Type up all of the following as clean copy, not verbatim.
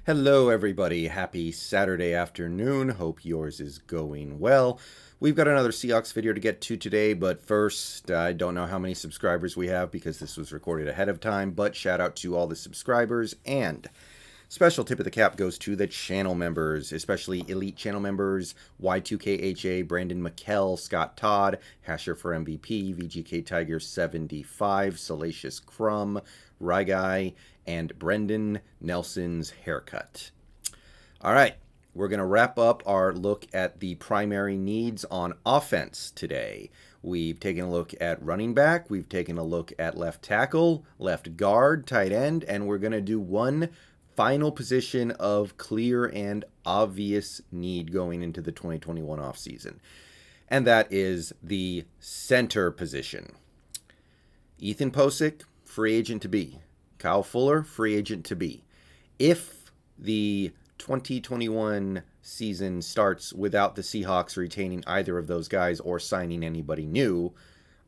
Hello, everybody. Happy Saturday afternoon. Hope yours is going well. We've got another Seahawks video to get to today, but first, I don't know how many subscribers we have because this was recorded ahead of time, but shout out to all the subscribers, and special tip of the cap goes to the channel members, especially elite channel members, Y2KHA, Brendon, Mikel, Scott, Todd, Hasher for MVP, VGK Tiger 75, Salacious, Crumb, Ryguy, and Brendon Nelson's haircut. All right, we're going to wrap up our look at the primary needs on offense today. We've taken a look at running back, we've taken a look at left tackle, left guard, tight end, and we're going to do one final position of clear and obvious need going into the 2021 offseason, and that is the center position. Ethan Posick, free agent to be. Kyle Fuller, free agent to be. If the 2021 season starts without the Seahawks retaining either of those guys or signing anybody new,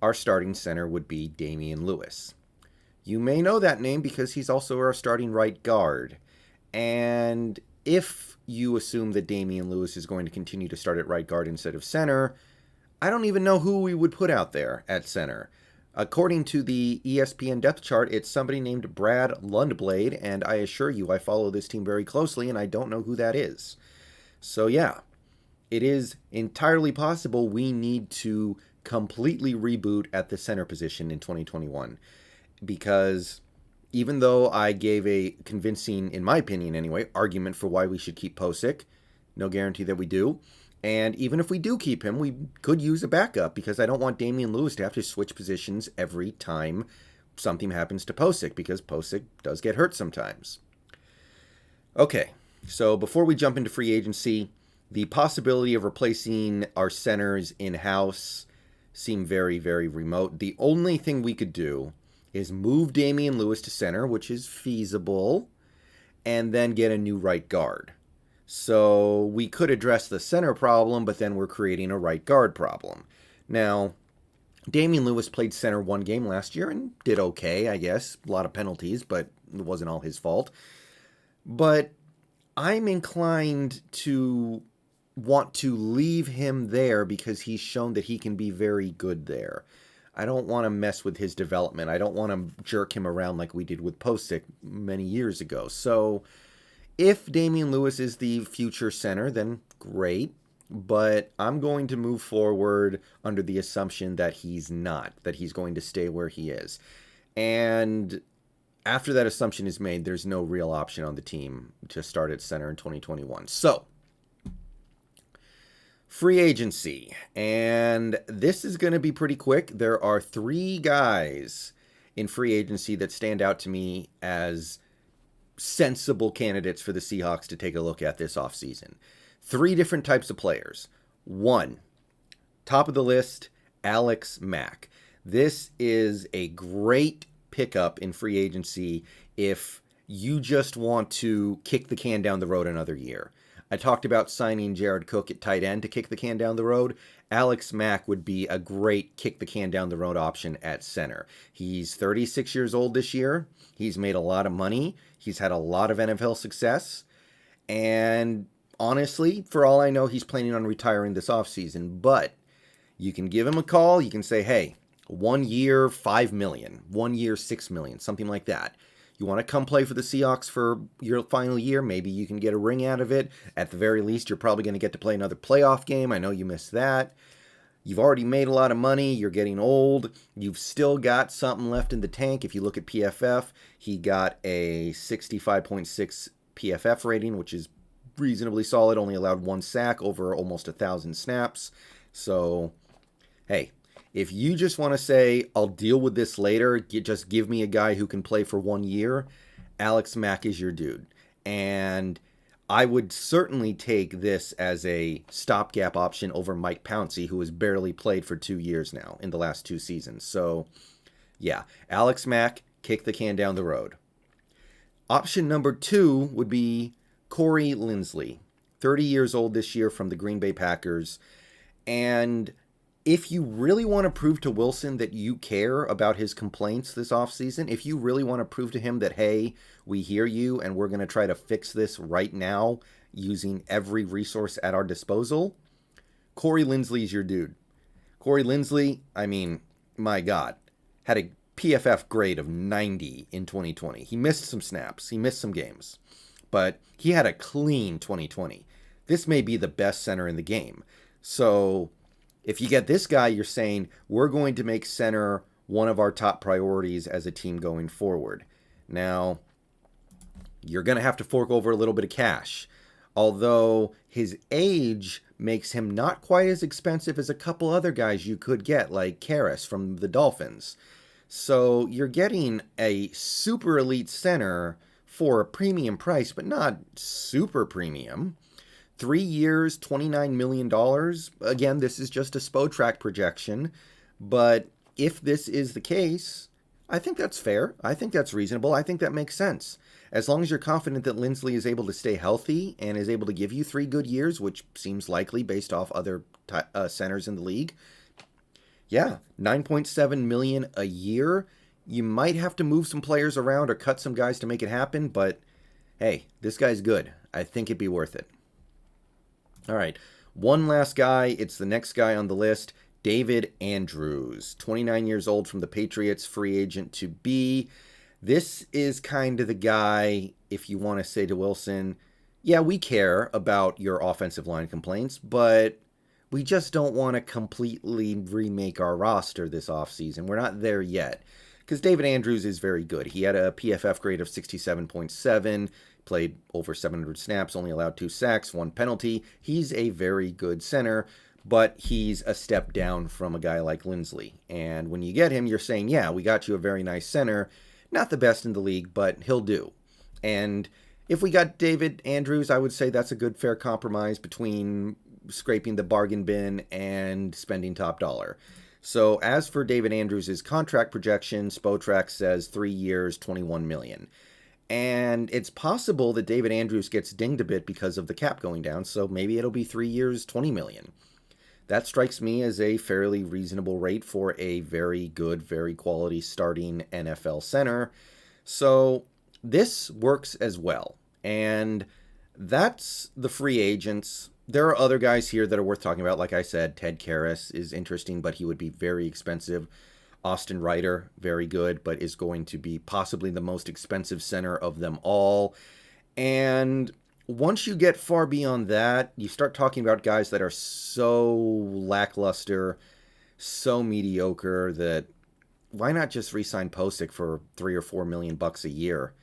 our starting center would be Damien Lewis. You may know that name because he's also our starting right guard. And if you assume that Damien Lewis is going to continue to start at right guard instead of center, I don't even know who we would put out there at center. According to the ESPN depth chart, it's somebody named Brad Lundblade, and I assure you I follow this team very closely, and I don't know who that is. So yeah, it is entirely possible we need to completely reboot at the center position in 2021, because even though I gave a convincing, in my opinion anyway, argument for why we should keep Posick, no guarantee that we do. And even if we do keep him, we could use a backup because I don't want Damien Lewis to have to switch positions every time something happens to Posick, because Posick does get hurt sometimes. Okay, so before we jump into free agency, the possibility of replacing our centers in-house seem very, very remote. The only thing we could do is move Damien Lewis to center, which is feasible, and then get a new right guard. So we could address the center problem, but then we're creating a right guard problem. Now, Damien Lewis played center one game last year and did okay, I guess. A lot of penalties, but it wasn't all his fault. But I'm inclined to want to leave him there because he's shown that he can be very good there. I don't want to mess with his development. I don't want to jerk him around like we did with Posick many years ago. So if Damien Lewis is the future center, then great. But I'm going to move forward under the assumption that he's not, that he's going to stay where he is. And after that assumption is made, there's no real option on the team to start at center in 2021. So, free agency. And this is going to be pretty quick. There are 3 guys in free agency that stand out to me as sensible candidates for the Seahawks to take a look at this offseason. 3 different types of players. 1, top of the list, Alex Mack. This is a great pickup in free agency if you just want to kick the can down the road another year. I talked about signing Jared Cook at tight end to kick the can down the road. Alex Mack would be a great kick the can down the road option at center. He's 36 years old this year. He's made a lot of money. He's had a lot of NFL success. And honestly, for all I know, he's planning on retiring this offseason. But you can give him a call. You can say, hey, 1 year, $5 million, 1 year, $6 million, something like that. You want to come play for the Seahawks for your final year? Maybe you can get a ring out of it. At the very least, you're probably going to get to play another playoff game. I know you missed that. You've already made a lot of money. You're getting old. You've still got something left in the tank. If you look at PFF, he got a 65.6 PFF rating, which is reasonably solid. Only allowed 1 sack over almost 1,000 snaps. So, hey, if you just want to say, I'll deal with this later, just give me a guy who can play for 1 year, Alex Mack is your dude. And I would certainly take this as a stopgap option over Mike Pouncey, who has barely played for 2 years now in the last 2 seasons. So, yeah, Alex Mack, kick the can down the road. Option number 2 would be Corey Linsley, 30 years old this year from the Green Bay Packers. And if you really want to prove to Wilson that you care about his complaints this offseason, if you really want to prove to him that, hey, we hear you and we're going to try to fix this right now using every resource at our disposal, Corey Linsley's your dude. Corey Linsley, I mean, my God, had a PFF grade of 90 in 2020. He missed some snaps. He missed some games. But he had a clean 2020. This may be the best center in the game. So if you get this guy, you're saying we're going to make center one of our top priorities as a team going forward. Now, you're going to have to fork over a little bit of cash. Although his age makes him not quite as expensive as a couple other guys you could get, like Karras from the Dolphins. So you're getting a super elite center for a premium price, but not super premium. 3 years, $29 million. Again, this is just a Spotrac projection. But if this is the case, I think that's fair. I think that's reasonable. I think that makes sense. As long as you're confident that Linsley is able to stay healthy and is able to give you 3 good years, which seems likely based off other centers in the league. Yeah, $9.7 million a year. You might have to move some players around or cut some guys to make it happen, but hey, this guy's good. I think it'd be worth it. All right, one last guy. It's the next guy on the list, David Andrews, 29 years old from the Patriots, free agent to be. This is kind of the guy, if you want to say to Wilson, yeah, we care about your offensive line complaints, but we just don't want to completely remake our roster this offseason. We're not there yet. Because David Andrews is very good. He had a PFF grade of 67.7, played over 700 snaps, only allowed 2 sacks, 1 penalty. He's a very good center, but he's a step down from a guy like Linsley. And when you get him, you're saying, yeah, we got you a very nice center. Not the best in the league, but he'll do. And if we got David Andrews, I would say that's a good, fair compromise between scraping the bargain bin and spending top dollar. So as for David Andrews' contract projection, Spotrac says 3 years, $21 million. And it's possible that David Andrews gets dinged a bit because of the cap going down, so maybe it'll be 3 years, $20 million. That strikes me as a fairly reasonable rate for a very good, very quality starting NFL center. So this works as well. And that's the free agents. There are other guys here that are worth talking about. Like I said, Ted Karras is interesting, but he would be very expensive. Austin Reiter, very good, but is going to be possibly the most expensive center of them all. And once you get far beyond that, you start talking about guys that are so lackluster, so mediocre that why not just re-sign Posick for $3 or $4 million a year?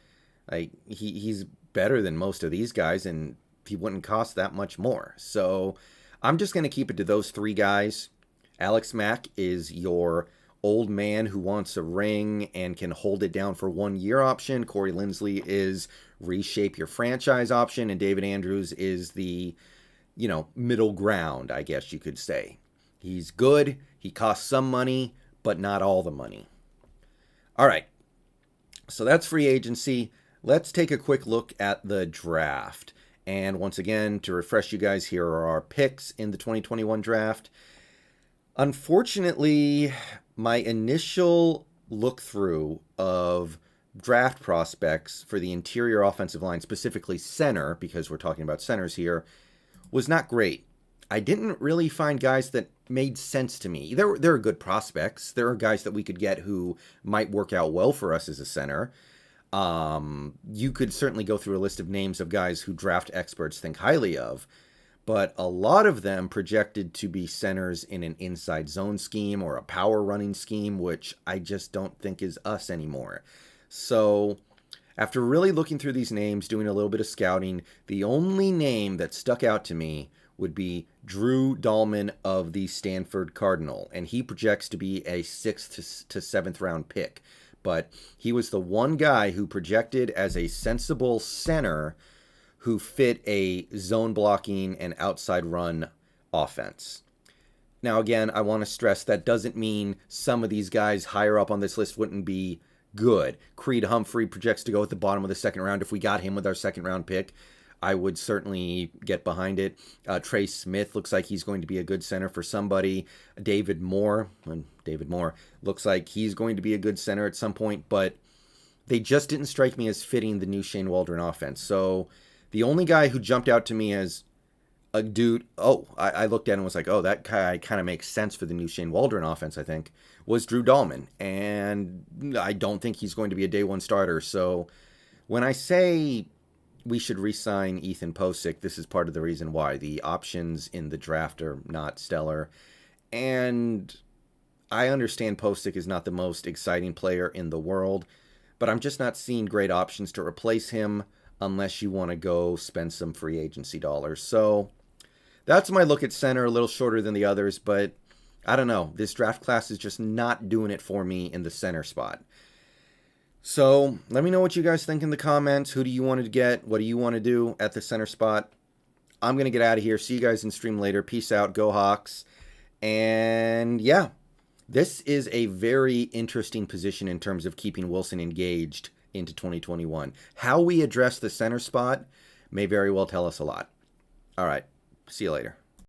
Like he's better than most of these guys, and he wouldn't cost that much more. So I'm just going to keep it to those 3 guys. Alex Mack is your old man who wants a ring and can hold it down for 1 year option. Corey Linsley is reshape your franchise option, and David Andrews is the, middle ground, I guess you could say. He's good. He costs some money, but not all the money. All right. So that's free agency. Let's take a quick look at the draft. And once again, to refresh you guys, here are our picks in the 2021 draft. Unfortunately, my initial look through of draft prospects for the interior offensive line, specifically center, because we're talking about centers here, was not great. I didn't really find guys that made sense to me. There are good prospects. There are guys that we could get who might work out well for us as a center. You could certainly go through a list of names of guys who draft experts think highly of, but a lot of them projected to be centers in an inside zone scheme or a power running scheme, which I just don't think is us anymore. So after really looking through these names, doing a little bit of scouting, the only name that stuck out to me would be Drew Dahlman of the Stanford Cardinal, and he projects to be a 6th to 7th round pick. But he was the one guy who projected as a sensible center who fit a zone blocking and outside run offense. Now, again, I want to stress that doesn't mean some of these guys higher up on this list wouldn't be good. Creed Humphrey projects to go at the bottom of the 2nd round if we got him with our 2nd round pick. I would certainly get behind it. Trey Smith looks like he's going to be a good center for somebody. David Moore looks like he's going to be a good center at some point, but they just didn't strike me as fitting the new Shane Waldron offense. So the only guy who jumped out to me as a dude, I looked at him and was like, oh, that guy kind of makes sense for the new Shane Waldron offense, I think, was Drew Dahlman. And I don't think he's going to be a day one starter. So when I say we should re-sign Ethan Posick, this is part of the reason why. The options in the draft are not stellar. And I understand Posick is not the most exciting player in the world, but I'm just not seeing great options to replace him unless you want to go spend some free agency dollars. So that's my look at center, a little shorter than the others, but I don't know. This draft class is just not doing it for me in the center spot. So let me know what you guys think in the comments. Who do you want to get? What do you want to do at the center spot? I'm going to get out of here. See you guys in stream later. Peace out. Go Hawks. And yeah, this is a very interesting position in terms of keeping Wilson engaged into 2021. How we address the center spot may very well tell us a lot. All right. See you later.